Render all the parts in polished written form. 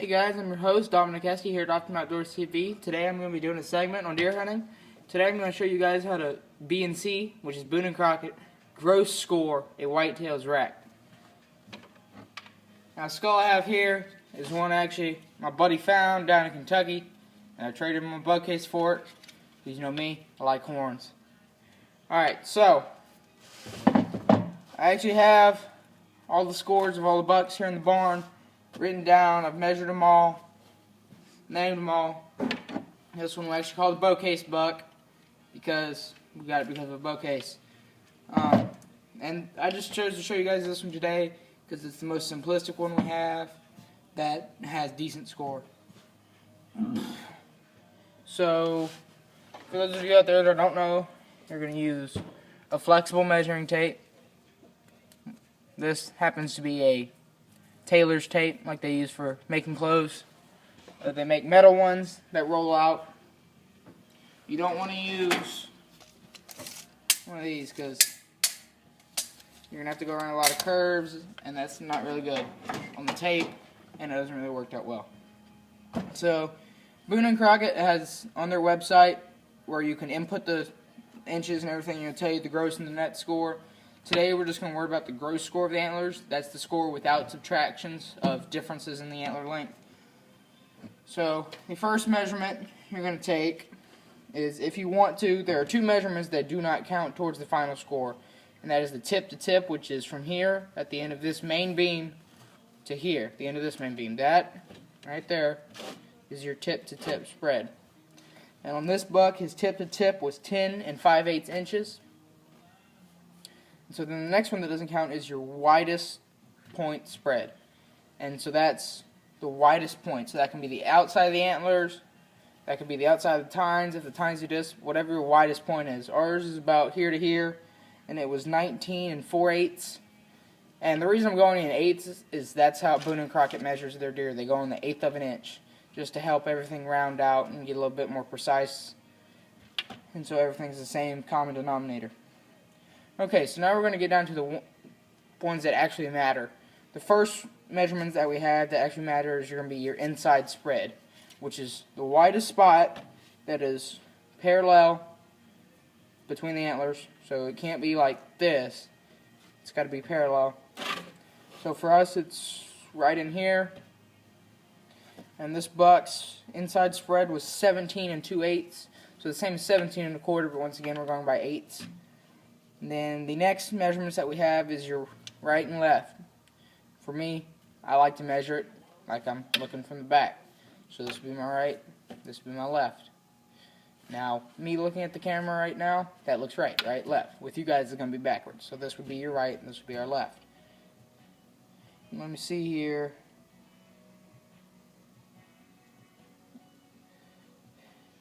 Hey guys, I'm your host, Dominic Esty here at Optimum Outdoors TV. Today I'm going to be doing a segment on deer hunting. Today I'm going to show you guys how to B&C, which is Boone & Crockett, gross score a whitetail's rack. Now the skull I have here is one actually my buddy found down in Kentucky, and I traded him a bug case for it. Because you know me, I like horns. Alright, so I actually have all the scores of all the bucks here in the barn written down. I've measured them all, named them all. This one we actually call the bow case buck because we got it because of a bow case. And I just chose to show you guys this one today because it's the most simplistic one we have that has decent score. So, for those of you out there that don't know, you're going to use a flexible measuring tape. This happens to be a tailor's tape like they use for making clothes. They make metal ones that roll out. You don't want to use one of these because you're going to have to go around a lot of curves, and that's not really good on the tape, and it doesn't really work that well. So Boone & Crockett has on their website where you can input the inches and everything. It'll tell you the gross and the net score. Today we're just going to worry about the gross score of the antlers. That's the score without subtractions of differences in the antler length. So the first measurement you're going to take is, if you want to, there are two measurements that do not count towards the final score. And that is the tip to tip, which is from here at the end of this main beam to here, at the end of this main beam. That right there is your tip to tip spread. And on this buck, his tip to tip was 10 5/8 inches. So then the next one that doesn't count is your widest point spread. And so that's the widest point. So that can be the outside of the antlers, that could be the outside of the tines, if the tines do this, whatever your widest point is. Ours is about here to here, and it was 19 4/8. And the reason I'm going in eighths is that's how Boone & Crockett measures their deer. They go in the 1/8 of an inch, just to help everything round out and get a little bit more precise. And so everything's the same common denominator. Okay, so now we're going to get down to the ones that actually matter. The first measurements that we have that actually matter is going to be your inside spread, which is the widest spot that is parallel between the antlers. So it can't be like this. It's got to be parallel. So for us, it's right in here. And this buck's inside spread was 17 2/8. So the same as 17 1/4, but once again we're going by eighths. And then the next measurements that we have is your right and left. For me, I like to measure it like I'm looking from the back. So this would be my right, this would be my left. Now, me looking at the camera right now, that looks right, right, left. With you guys, it's going to be backwards. So this would be your right, and this would be our left. And let me see here.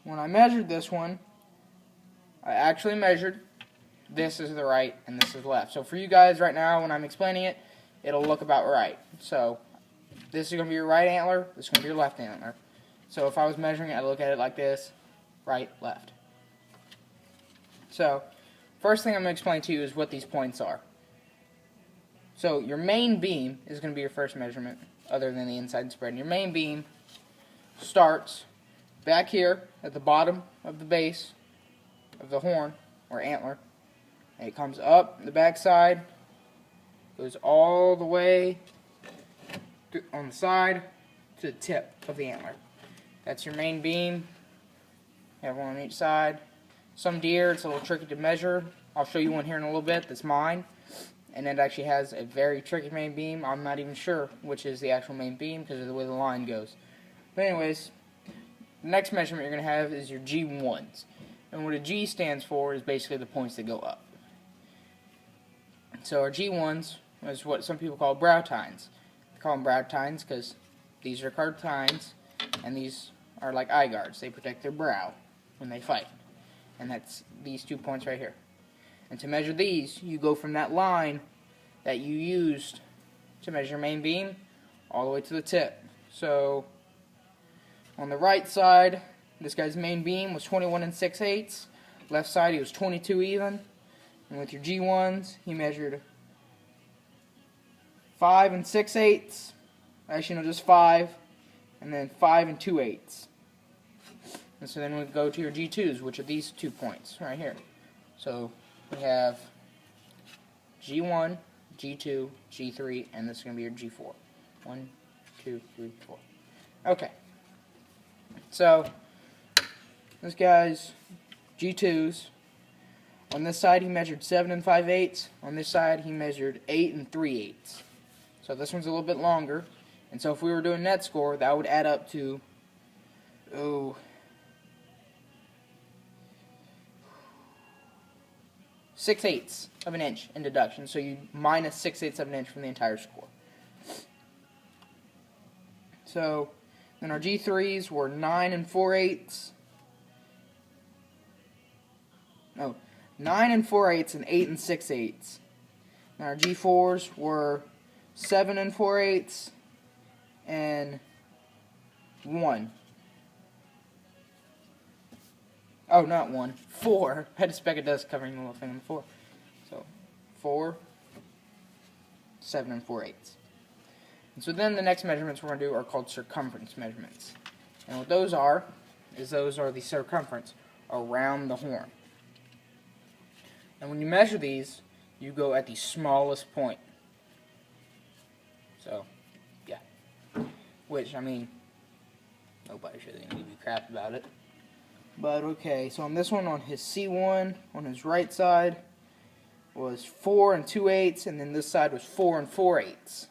When I measured this one, I actually measured this is the right and this is left. So for you guys right now, when I'm explaining it, it'll look about right. So this is going to be your right antler, this is going to be your left antler. So if I was measuring it, I'd look at it like this, right, left. So first thing I'm going to explain to you is what these points are. So your main beam is going to be your first measurement, other than the inside spread. And your main beam starts back here at the bottom of the base of the horn or antler. And it comes up the back side, goes all the way on the side to the tip of the antler. That's your main beam. You have one on each side. Some deer, it's a little tricky to measure. I'll show you one here in a little bit that's mine. And it actually has a very tricky main beam. I'm not even sure which is the actual main beam because of the way the line goes. But anyways, the next measurement you're going to have is your G1s. And what a G stands for is basically the points that go up. So our G1s is what some people call brow tines. They call them brow tines because these are card tines, and these are like eye guards. They protect their brow when they fight. And that's these 2 points right here. And to measure these, you go from that line that you used to measure your main beam all the way to the tip. So on the right side, this guy's main beam was 21 6/8. Left side, he was 22 even. And with your G1s, he measured 5 6/8. Actually, no, just 5. and then 5 2/8. And so then we go to your G2s, which are these 2 points right here. So we have G1, G2, G3, and this is going to be your G4. 1, 2, 3, 4. Okay. So this guy's G2s. On this side he measured 7 5/8. On this side he measured 8 3/8. So this one's a little bit longer. And so if we were doing net score, that would add up to 6/8 of an inch in deduction. So you minus 6/8 of an inch from the entire score. So then our G3s were 9 4/8. No, 9 4/8 and 8 6/8. And our G4s were 7 4/8 and 1. Oh, not 1. 4. I had a speck of dust covering the little thing on the 4. So 4, 7 4/8. And so then the next measurements we're going to do are called circumference measurements. And what those are is those are the circumference around the horn. And when you measure these, you go at the smallest point. So, yeah. Which, I mean, nobody should even give you crap about it. But, okay, so on this one, on his C1, on his right side, was 4 2/8, and then this side was 4 4/8.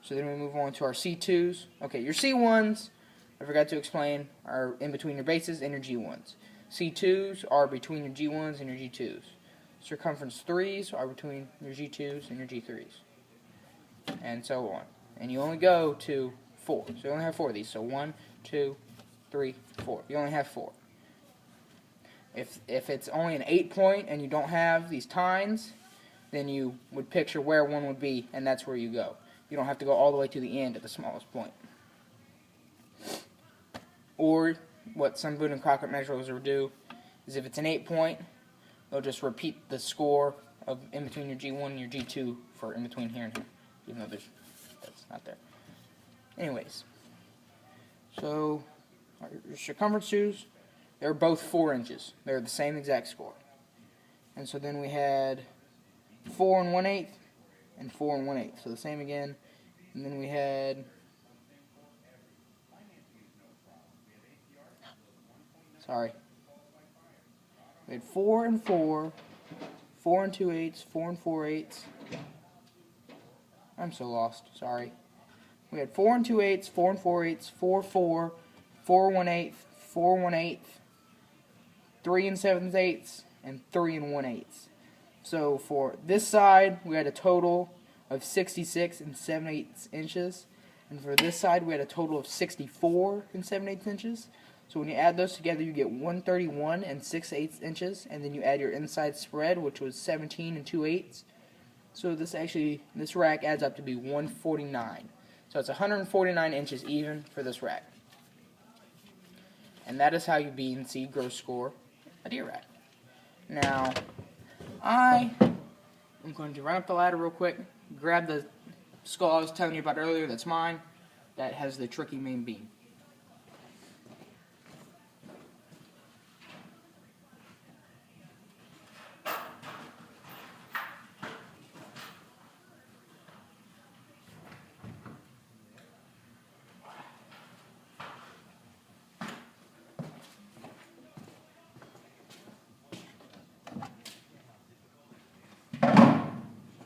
So then we move on to our C2s. Okay, your C1s, I forgot to explain, are in between your bases and your G1s. C2s are between your G1s and your G2s. Circumference 3s are between your G2s and your G3s. And so on. And you only go to 4. So you only have 4 of these. So 1, 2, 3, 4. You only have 4. If it's only an 8 point and you don't have these tines, then you would picture where one would be, and that's where you go. You don't have to go all the way to the end at the smallest point. Or what some Boone and Crockett measurers will do is if it's an 8 point, they'll just repeat the score of in between your G1 and your G2 for in between here and here, even though that's not there. Anyways, so your circumference shoes, they're both 4 inches. They're the same exact score. And so then we had 4 1/8 and 4 1/8. So the same again. And then we had, we had 4 4, 4 2/8, 4 4/8. I'm so lost. Sorry. We had 4 2/8, 4 4/8, 4 4, 4 1/8, 4 1/8, 3 7/8, and 3 1/8. So for this side, we had a total of 66 7/8 inches, and for this side, we had a total of 64 7/8 inches. So when you add those together, you get 131 6/8 inches, and then you add your inside spread, which was 17 2/8. So this rack adds up to be 149. So it's 149 inches even for this rack. And that is how you B and C gross score a deer rack. Now, I am going to run up the ladder real quick, grab the skull I was telling you about earlier that's mine, that has the tricky main beam.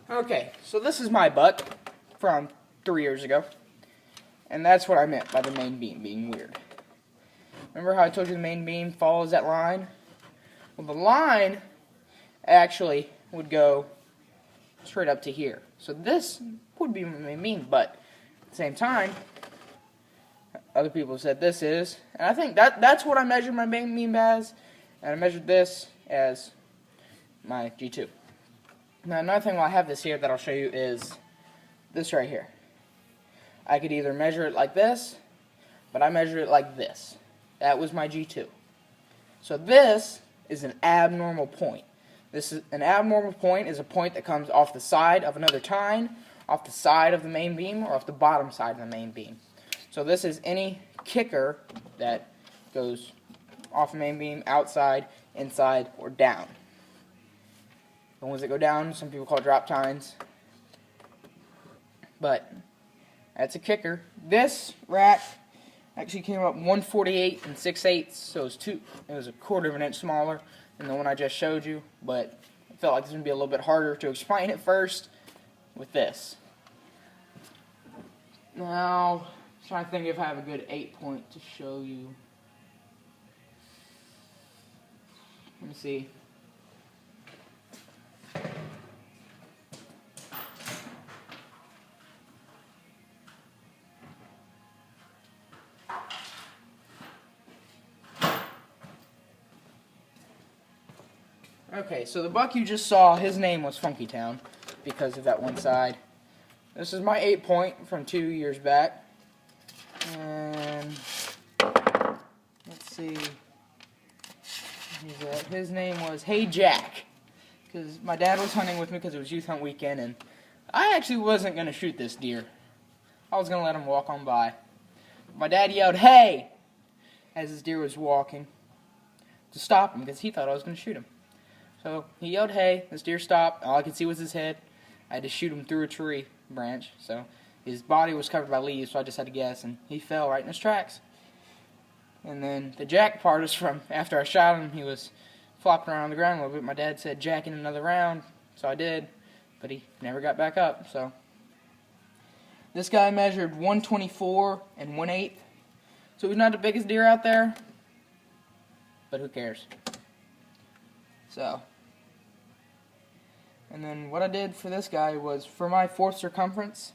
Okay, so this is my butt from 3 years ago, and that's what I meant by the main beam being weird. Remember how I told you the main beam follows that line? Well, the line actually would go straight up to here. So this would be my main beam, but at the same time, other people said this is, and I think that's what I measured my main beam as, and I measured this as my G2. Now, another thing while I have this here that I'll show you is this right here. I could either measure it like this, but I measure it like this. That was my G2. So this is an abnormal point. An abnormal point is a point that comes off the side of another tine, off the side of the main beam, or off the bottom side of the main beam. So this is any kicker that goes off the main beam, outside, inside, or down. The ones that go down, some people call drop tines. But that's a kicker. This rack actually came up 148 and 6/8, so it was a quarter of an inch smaller than the one I just showed you, but I felt like it's going to be a little bit harder to explain it first with this. Now, I'm trying to think if I have a good 8-point to show you. Let me see. Okay, so the buck you just saw, his name was Funky Town because of that one side. This is my 8-point from 2 years back. And let's see. His name was Hey Jack, because my dad was hunting with me because it was youth hunt weekend, and I actually wasn't going to shoot this deer. I was going to let him walk on by. My dad yelled, "Hey!" as this deer was walking to stop him because he thought I was going to shoot him. So he yelled, "Hey!" This deer stopped. All I could see was his head. I had to shoot him through a tree branch, so his body was covered by leaves, so I just had to guess, and he fell right in his tracks. And then the jack part is from after I shot him, he was flopping around on the ground a little bit. My dad said, "Jack in another round," so I did, but he never got back up. So this guy measured 124 and 1/8, so he's not the biggest deer out there, but who cares? So, and then what I did for this guy was, for my 4th circumference,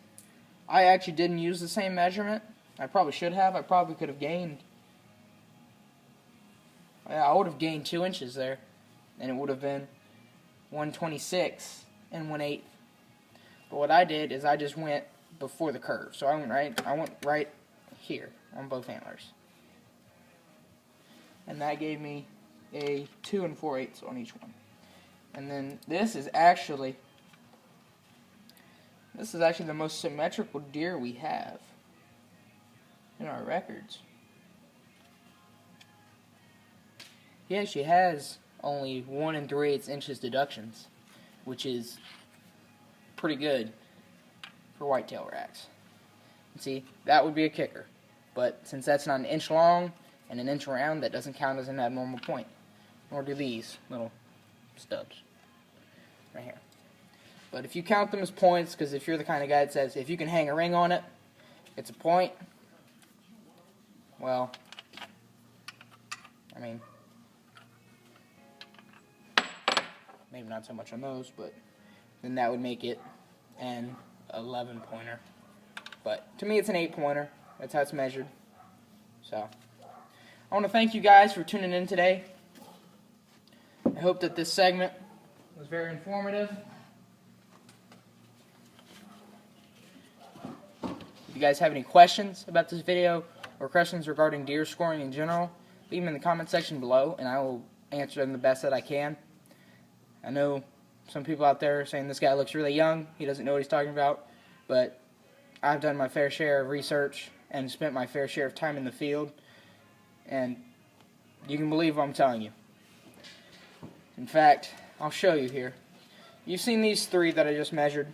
I actually didn't use the same measurement. I probably should have. I probably could have gained, I would have gained 2 inches there, and it would have been 126 and 1/8. But what I did is I just went before the curve. So I went right here on both antlers. And that gave me a 2 4/8 on each one. And then this is actually the most symmetrical deer we have in our records. He actually has only 1 3/8 inches deductions, which is pretty good for whitetail racks. And see, that would be a kicker. But since that's not an inch long and an inch round, that doesn't count as an abnormal point. Nor do these little stubs right here. But if you count them as points, because if you're the kind of guy that says if you can hang a ring on it, it's a point, well, I mean, maybe not so much on those, but then that would make it an 11-pointer. But to me, it's an 8-pointer. That's how it's measured. So I want to thank you guys for tuning in today. I hope that this segment was very informative. If you guys have any questions about this video or questions regarding deer scoring in general, leave them in the comment section below, and I will answer them the best that I can. I know some people out there are saying this guy looks really young, he doesn't know what he's talking about, but I've done my fair share of research and spent my fair share of time in the field, and you can believe what I'm telling you. In fact, I'll show you here. You've seen these 3 that I just measured.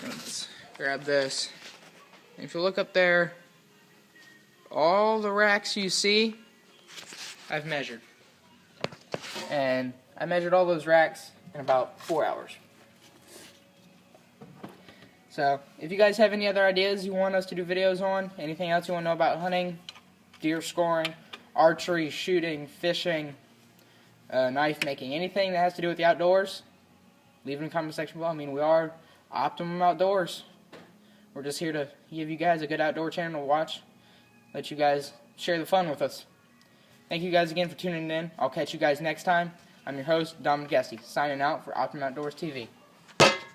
Let's grab this. And if you look up there, all the racks you see, I've measured. And I measured all those racks in about 4 hours. So, if you guys have any other ideas you want us to do videos on, anything else you want to know about hunting, deer scoring, archery, shooting, fishing, knife making, anything that has to do with the outdoors, leave it in the comment section below. I mean, we are Optimum Outdoors. We're just here to give you guys a good outdoor channel to watch, let you guys share the fun with us. Thank you guys again for tuning in. I'll catch you guys next time. I'm your host, Dominic Gesty, signing out for Optimum Outdoors TV.